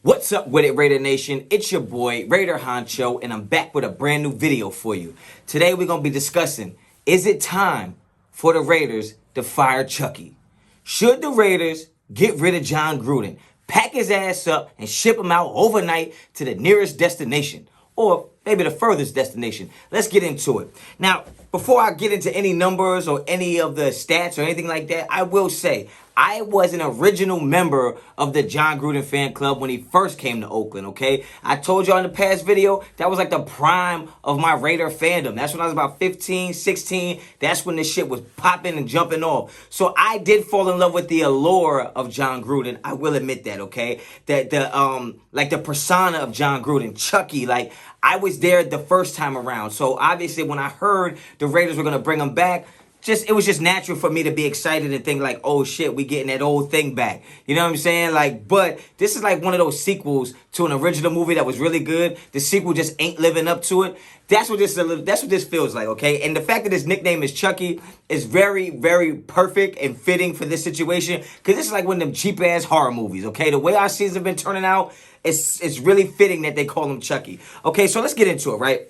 What's up with it, Raider Nation? It's your boy, Raider Honcho, and I'm back with a brand new video for you. Today we're going to be discussing, is it time for the Raiders to fire Chucky? Should the Raiders get rid of Jon Gruden, pack his ass up, and ship him out overnight to the nearest destination? Or maybe the furthest destination. Let's get into it. Now, before I get into any numbers or any of the stats or anything like that, I will say I was an original member of the Jon Gruden fan club when he first came to Oakland, okay? I told y'all in the past video, that was like the prime of my Raider fandom. That's when I was about 15, 16. That's when this shit was popping and jumping off. So I did fall in love with the allure of Jon Gruden. I will admit that, okay? The persona of Jon Gruden, Chucky, like I was there the first time around. So obviously when I heard the Raiders were going to bring him back, it was just natural for me to be excited and think like, oh shit, we getting that old thing back. You know what I'm saying? Like, but this is like one of those sequels to an original movie that was really good. The sequel just ain't living up to it. That's what this feels like, okay? And the fact that his nickname is Chucky is very, very perfect and fitting for this situation, because this is like one of them cheap ass horror movies, okay? The way our seasons have been turning out, it's really fitting that they call him Chucky. Okay, so let's get into it, right?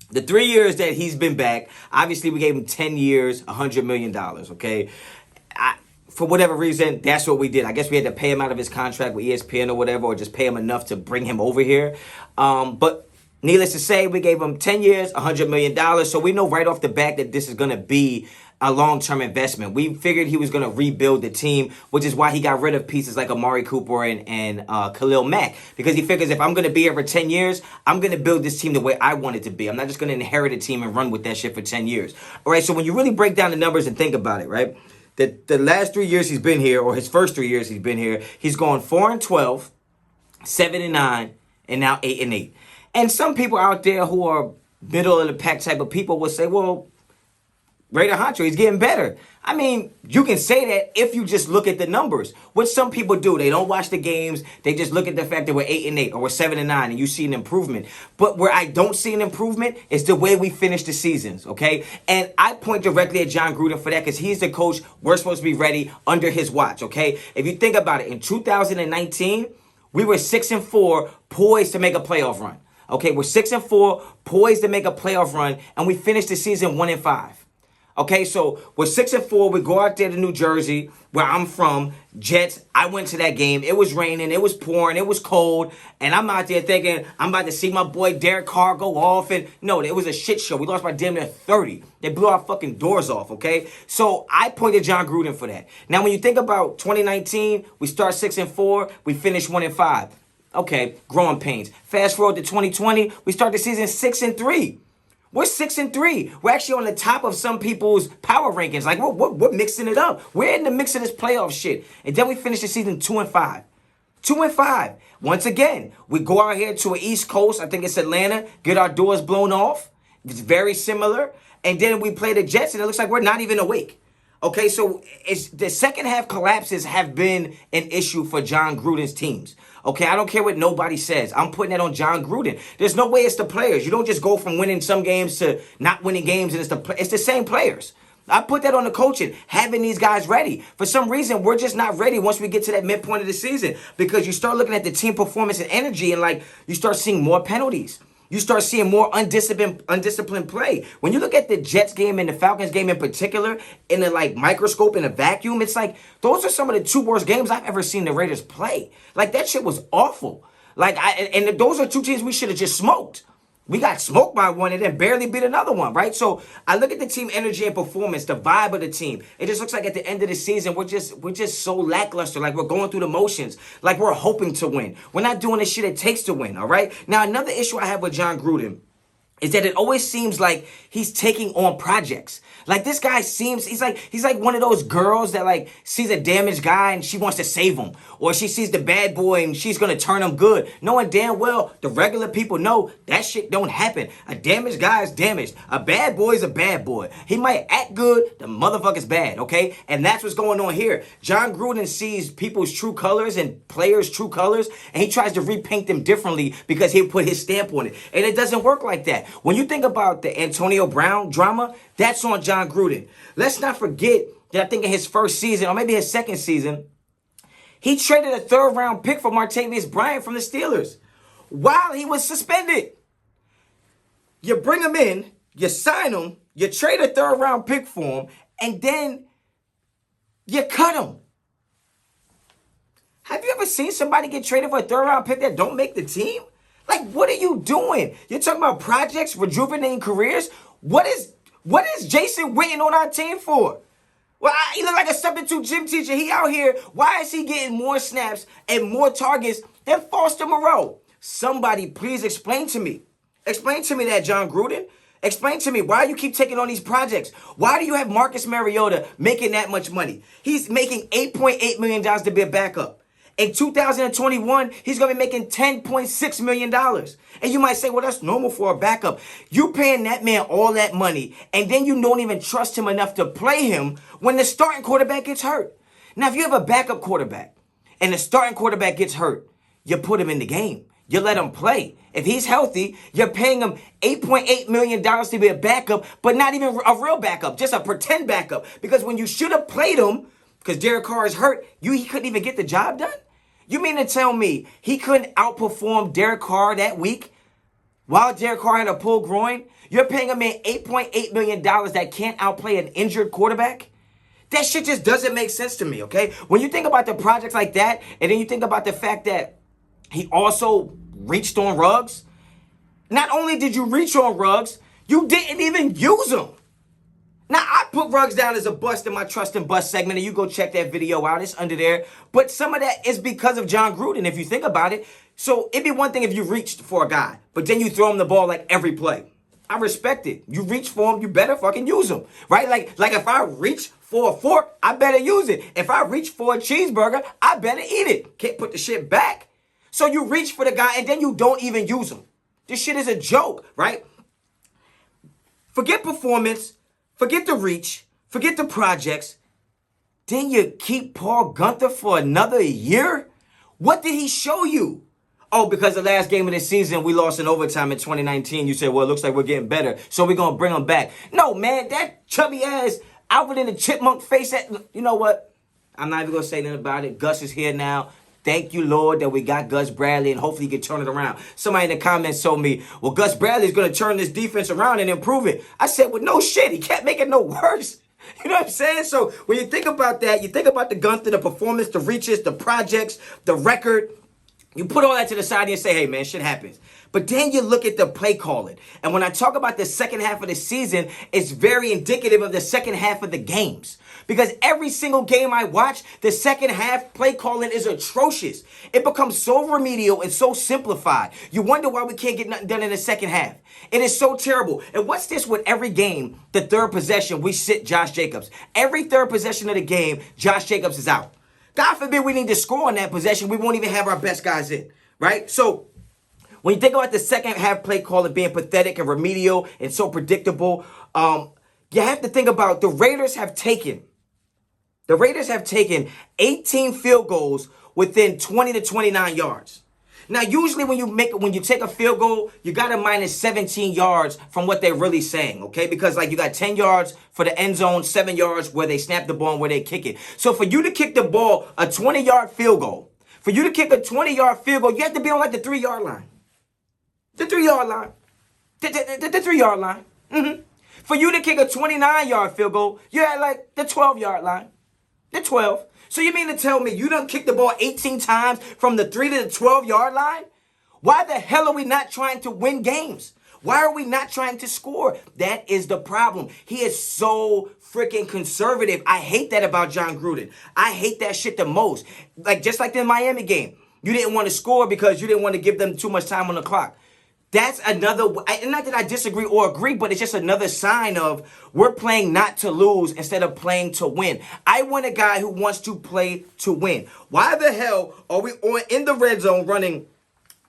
The 3 years that he's been back, obviously we gave him 10 years, $100 million, okay? For whatever reason, that's what we did. I guess we had to pay him out of his contract with ESPN or whatever, or just pay him enough to bring him over here. But needless to say, we gave him 10 years, $100 million. So we know right off the bat that this is going to be a long-term investment. We figured he was going to rebuild the team, which is why he got rid of pieces like Amari Cooper and Khalil Mack, because he figures if I'm going to be here for 10 years, I'm going to build this team the way I want it to be. I'm not just going to inherit a team and run with that shit for 10 years. All right, so when you really break down the numbers and think about it, right, the last 3 years he's been here, or his first 3 years he's been here, he's gone 4-12, 7-9, and now 8-8. And some people out there who are middle of the pack type of people will say, well, Raider Honcho, he's getting better. I mean, you can say that if you just look at the numbers. What some people do, they don't watch the games. They just look at the fact that we're 8-8 or we're 7-9 and you see an improvement. But where I don't see an improvement is the way we finish the seasons, okay? And I point directly at Jon Gruden for that because he's the coach. We're supposed to be ready under his watch, okay? If you think about it, in 2019, we were 6-4, poised to make a playoff run. Okay, we're 6-4, poised to make a playoff run, and we finished the season 1-5. Okay, so we're 6-4. We go out there to New Jersey, where I'm from, Jets. I went to that game. It was raining. It was pouring. It was cold. And I'm out there thinking, I'm about to see my boy Derek Carr go off. And no, it was a shit show. We lost by damn near 30. They blew our fucking doors off, okay? So I pointed Jon Gruden for that. Now, when you think about 2019, we start 6-4. We finish 1-5. Okay, growing pains. Fast forward to 2020, we start the season 6-3. We're 6-3. We're actually on the top of some people's power rankings. Like, we're mixing it up. We're in the mix of this playoff shit. And then we finish the season 2-5. 2-5. Once again, we go out here to an East Coast. I think it's Atlanta. Get our doors blown off. It's very similar. And then we play the Jets, and it looks like we're not even awake. Okay, so the second half collapses have been an issue for Jon Gruden's teams. Okay, I don't care what nobody says. I'm putting that on Jon Gruden. There's no way it's the players. You don't just go from winning some games to not winning games, and it's the same players. I put that on the coaching, having these guys ready. For some reason, we're just not ready once we get to that midpoint of the season, because you start looking at the team performance and energy, and like you start seeing more penalties. You start seeing more undisciplined play. When you look at the Jets game and the Falcons game in particular, in the like microscope, in a vacuum, it's like those are some of the two worst games I've ever seen the Raiders play. Like that shit was awful. And those are two teams we should have just smoked. We got smoked by one and then barely beat another one, right? So I look at the team energy and performance, the vibe of the team. It just looks like at the end of the season, we're just so lackluster. Like we're going through the motions, like we're hoping to win. We're not doing the shit it takes to win, all right? Now, another issue I have with Jon Gruden is that it always seems like he's taking on projects. Like this guy he's like one of those girls that like sees a damaged guy and she wants to save him. Or she sees the bad boy and she's going to turn him good. Knowing damn well the regular people know that shit don't happen. A damaged guy is damaged. A bad boy is a bad boy. He might act good, the motherfucker's bad, okay? And that's what's going on here. Jon Gruden sees people's true colors and players' true colors, and he tries to repaint them differently because he'll put his stamp on it. And it doesn't work like that. When you think about the Antonio Brown drama, that's on Jon Gruden. Let's not forget that I think in his first season, or maybe his second season, He traded a third-round pick for Martavis Bryant from the Steelers while he was suspended. You bring him in, you sign him, you trade a third-round pick for him, and then you cut him. Have you ever seen somebody get traded for a third-round pick that don't make the team? Like, what are you doing? You're talking about projects, rejuvenating careers? What is Jason Witten on our team for? Well, he look like a substitute gym teacher. He out here. Why is he getting more snaps and more targets than Foster Moreau? Somebody please explain to me. Explain to me that, Jon Gruden. Explain to me why you keep taking on these projects. Why do you have Marcus Mariota making that much money? He's making $8.8 million to be a backup. In 2021, he's going to be making $10.6 million. And you might say, well, that's normal for a backup. You paying that man all that money, and then you don't even trust him enough to play him when the starting quarterback gets hurt. Now, if you have a backup quarterback and the starting quarterback gets hurt, you put him in the game. You let him play. If he's healthy, you're paying him $8.8 million to be a backup, but not even a real backup, just a pretend backup. Because when you should have played him, because Derek Carr is hurt, he couldn't even get the job done? You mean to tell me he couldn't outperform Derek Carr that week while Derek Carr had a pulled groin? You're paying a man $8.8 million that can't outplay an injured quarterback? That shit just doesn't make sense to me, okay? When you think about the projects like that, and then you think about the fact that he also reached on Ruggs, not only did you reach on Ruggs, you didn't even use him. Now, I put Ruggs down as a bust in my Trust and Bust segment, and you go check that video out. It's under there. But some of that is because of Jon Gruden, if you think about it. So it'd be one thing if you reached for a guy, but then you throw him the ball like every play. I respect it. You reach for him, you better fucking use him, right? Like if I reach for a fork, I better use it. If I reach for a cheeseburger, I better eat it. Can't put the shit back. So you reach for the guy, and then you don't even use him. This shit is a joke, right? Forget performance. Forget the reach, forget the projects. Then you keep Paul Guenther for another year? What did he show you? Oh, because the last game of the season, we lost in overtime in 2019. You said, well, it looks like we're getting better, so we're going to bring him back. No, man, that chubby ass Alvin in the chipmunk face, you know what? I'm not even going to say nothing about it. Gus is here now. Thank you, Lord, that we got Gus Bradley, and hopefully he can turn it around. Somebody in the comments told me, well, Gus Bradley's going to turn this defense around and improve it. I said, well, no shit. He can't make it no worse. You know what I'm saying? So when you think about that, you think about the Guenther, the performance, the reaches, the projects, the record. You put all that to the side and you say, hey, man, shit happens. But then you look at the play calling. And when I talk about the second half of the season, it's very indicative of the second half of the games. Because every single game I watch, the second half play calling is atrocious. It becomes so remedial and so simplified. You wonder why we can't get nothing done in the second half. It is so terrible. And what's this with every game, the third possession, we sit Josh Jacobs. Every third possession of the game, Josh Jacobs is out. God forbid we need to score on that possession. We won't even have our best guys in, right? So when you think about the second half play calling being pathetic and remedial and so predictable, you have to think about the Raiders have taken 18 field goals within 20 to 29 yards. Now, usually when you take a field goal, you got to minus 17 yards from what they're really saying, okay? Because like you got 10 yards for the end zone, 7 yards where they snap the ball and where they kick it. So for you to kick the ball, a 20-yard field goal, for you to kick a 20-yard field goal, you have to be on like the 3-yard line. The 3-yard line. The 3-yard line. Mm-hmm. For you to kick a 29-yard field goal, you're at like the 12-yard line. The 12. So you mean to tell me you done kicked the ball 18 times from the 3 to the 12-yard line? Why the hell are we not trying to win games? Why are we not trying to score? That is the problem. He is so freaking conservative. I hate that about Jon Gruden. I hate that shit the most. Like just like the Miami game. You didn't want to score because you didn't want to give them too much time on the clock. That's another, not that I disagree or agree, but it's just another sign of we're playing not to lose instead of playing to win. I want a guy who wants to play to win. Why the hell are we in the red zone running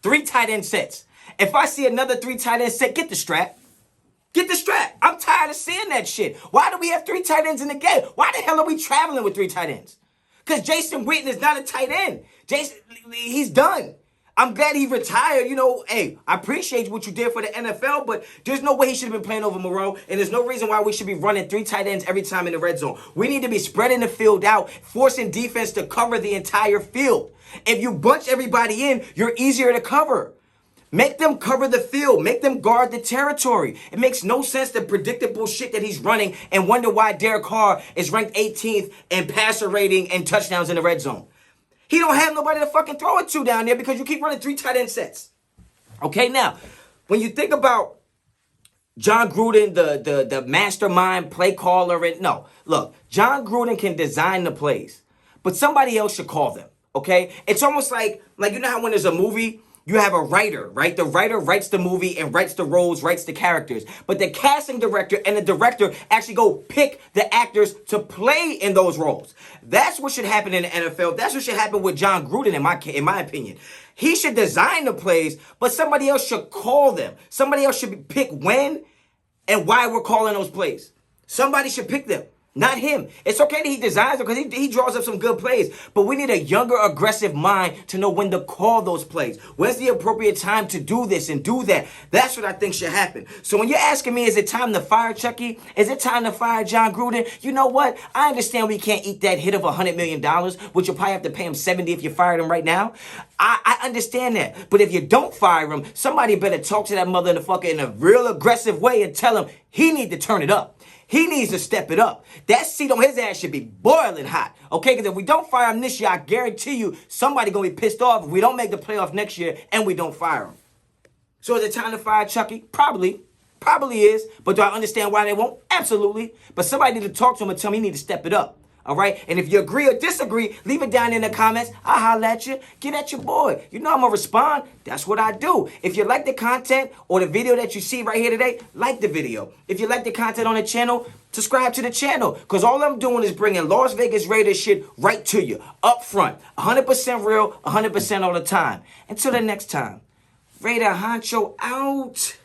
3 tight end sets? If I see another 3 tight end set, get the strap. Get the strap. I'm tired of seeing that shit. Why do we have 3 tight ends in the game? Why the hell are we traveling with 3 tight ends? Because Jason Witten is not a tight end. He's done. I'm glad he retired. You know, hey, I appreciate what you did for the NFL, but there's no way he should have been playing over Moreau, and there's no reason why we should be running 3 tight ends every time in the red zone. We need to be spreading the field out, forcing defense to cover the entire field. If you bunch everybody in, you're easier to cover. Make them cover the field. Make them guard the territory. It makes no sense the predictable shit that he's running and wonder why Derek Carr is ranked 18th in passer rating and touchdowns in the red zone. He don't have nobody to fucking throw it to down there because you keep running 3 tight end sets. Okay, now, when you think about Jon Gruden, the mastermind play caller, and no, look, Jon Gruden can design the plays, but somebody else should call them, okay? It's almost like you know how when there's a movie, you have a writer, right? The writer writes the movie and writes the roles, writes the characters. But the casting director and the director actually go pick the actors to play in those roles. That's what should happen in the NFL. That's what should happen with Jon Gruden, in my opinion. He should design the plays, but somebody else should call them. Somebody else should pick when and why we're calling those plays. Somebody should pick them. Not him. It's okay that he designs them because he draws up some good plays. But we need a younger, aggressive mind to know when to call those plays. When's the appropriate time to do this and do that? That's what I think should happen. So when you're asking me, is it time to fire Chucky? Is it time to fire Jon Gruden? You know what? I understand we can't eat that hit of $100 million, which you'll probably have to pay him 70 if you fired him right now. I understand that. But if you don't fire him, somebody better talk to that motherfucker in a real aggressive way and tell him he need to turn it up. He needs to step it up. That seat on his ass should be boiling hot. Okay, because if we don't fire him this year, I guarantee you somebody going to be pissed off if we don't make the playoff next year and we don't fire him. So is it time to fire Chucky? Probably. Probably is. But do I understand why they won't? Absolutely. But somebody need to talk to him and tell him he need to step it up. All right? And if you agree or disagree, leave it down in the comments. I'll holler at you. Get at your boy. You know I'm going to respond. That's what I do. If you like the content or the video that you see right here today, like the video. If you like the content on the channel, subscribe to the channel. Because all I'm doing is bringing Las Vegas Raiders shit right to you. Up front. 100% real, 100% all the time. Until the next time. Raider Honcho out.